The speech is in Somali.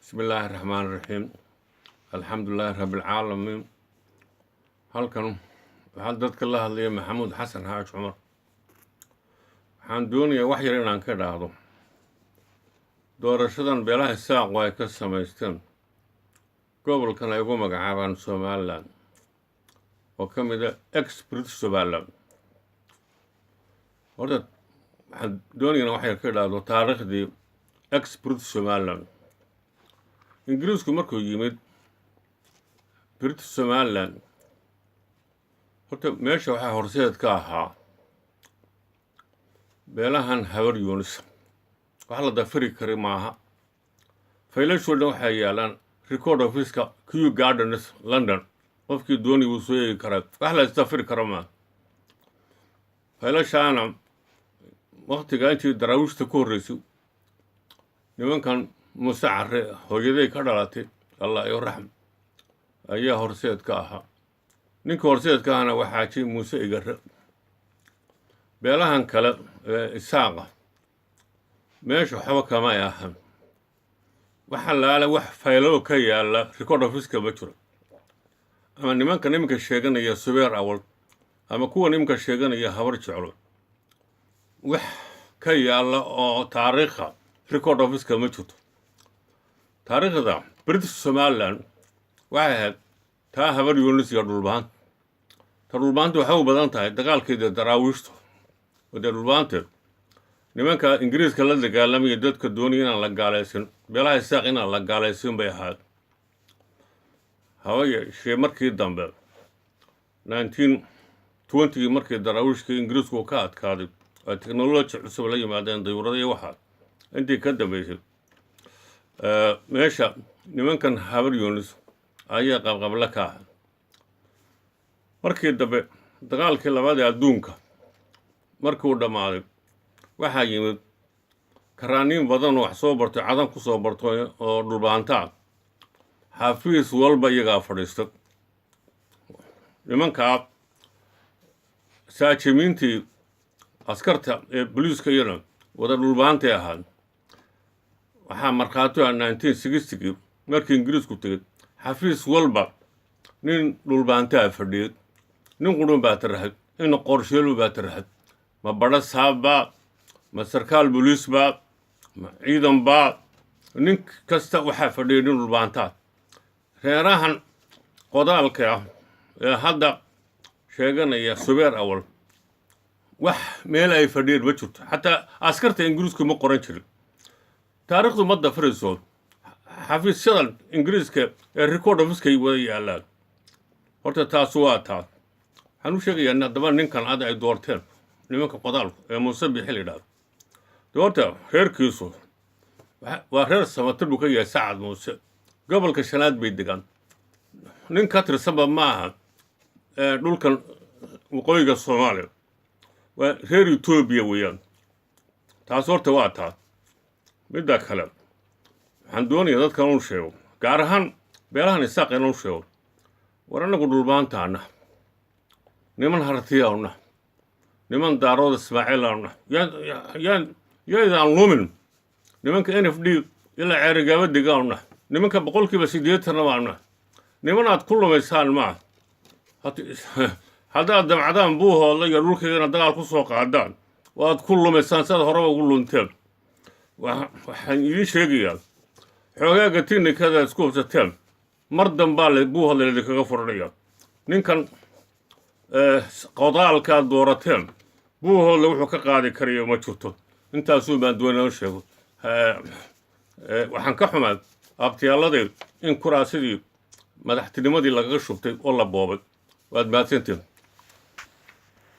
بسم الله الرحمن الرحيم الحمد لله رب العالمين halkan waxaan dadka la hadlaya maxamuud xasan xaaj cumar waxaan doonayaa wax yar inaan ka dhaahdo doorashadan beelaha saaq ay ka samaysteen gobolkan ay ugu magacaabaan Somaliland oo ka mid ah ex-British Somaliland horta waxaan doonayaa wax yar ka dhaahdo taariikhdii ex-British Somaliland ingiriisku markuu yimid British Somaliland horta meesha waxaa horseed ka ahaa beelahan habar yunis wax la dafiri kari maaha faylashoodna waxaa yaalaan record office-ka Kew Gardens London qofkii dooni uu soo eegi karaa wax la isdafiri karo maaha faylashaana waqtiga intii daraawiishta ku horreysay nimankan Muuse Carre hooyaday ka dhalatay Allah iyo raxm ayaa horseed ka ahaa ninka horseedka ahna waxaa jii Muuse Igare beelahan kale isaaqa meesha waxba kama ahan waxa laala wax faylo ka yaala record office-ka ma jiro ama nimanka sheeganaya Subeer Awal ama kuwa nimanka sheeganaya habar jeclo wax ka yaala oo taariikha record office-ka ma jiro taariikhda British Somaliland waxay ahayd taa habar yunis iyo dhulbaanta waxay u badan tahay dagaalkeeda daraawiishta wada dhulbaanta nimanka ingiriiska la dagaalamaya dadka doonaya inaan la gaalaysin beelaha isaaq inaan la gaalaysin bay ahayd hawaya shay markii dambe 1920 markii daraawiishka ingiriisku ka adkaaday ay technology cusub la yimaadeen dayuurada iyo waxa intii ka dambeysay meesha nimankan habar yunis ayaa qabqabla ka ah markii dambe dagaalkii labaad ee adduunka markuu dhamaaday waxaa yimid karaaniin badan oo wax soo bartay cadan ku soo bartay oo dhulbaanta xafiis walba iyagaa fadhiista nimanka saajimiintii askarta ee booliiska iyana wada dhulbaantay ahaan waxaa markhaati ah 1960 markii ingiriisku tegay xafiis walba nin dhulbaantaa fadhiyay nin qudhun baa taraxay in qorsheelu baa taraxay ma badha saaba ma sarkaal booliis baa ma ciidan baa nin kasta waxaa fadhiyay nin dhulbaantaa reerahan qodaalka ah ee hadda sheeganaya Subeer Awal wax meel ay fadhiyeen ma jirto xataa askarta ingiriisku ma qoran jirin taariikhdu ma dafrayso xafiisyadan ingiriiska ee record office-ka wada yaalaan horta taas waa taas waxaan u sheegayaa haddaba ninkan aad ay doorteen nimanka qodaalku ee Muuse Bixi la yidhaahdo doorta reerkiisu waa reer samatir buu ka yahay Sacad Muuse gobolka shanaad bay degaan nin ka tirsanba maaha dhulkan waqooyiga Soomaaliya waa reer Ethiopia weeyaan taas horta waa taas midda kale waxaan doonayaa dadkan u sheego gaar ahaan beelahan isaaq inuu sheego war anagu dhulbaantaana niman hartiyaawna niman daarood Ismaaciilaawna yaan lumin nimanka NFD ilaa ceerigaaba degaawna nimanka 80% waana niman aad ku lumaysaan ma haddaad damcadaan buuhooda iyo dhulkeedana dagaal ku soo qaadaan waad ku lumaysaan sida horeba ugu lunteen waxaan idin sheegayaa xoogaaga tiknikada isku hubsateen mar dambaa buuhooda idinkaga furanaya ninkan qodaalkaad doorateen buuhooda wuxuu ka qaadi karayo ma jirto intaasuu baan doonaa sheego waxaan ka xumaa abtiyaaladii in kuraasidii madaxtinimadii lagaga shubtay oo la boobay waad mahadsantiin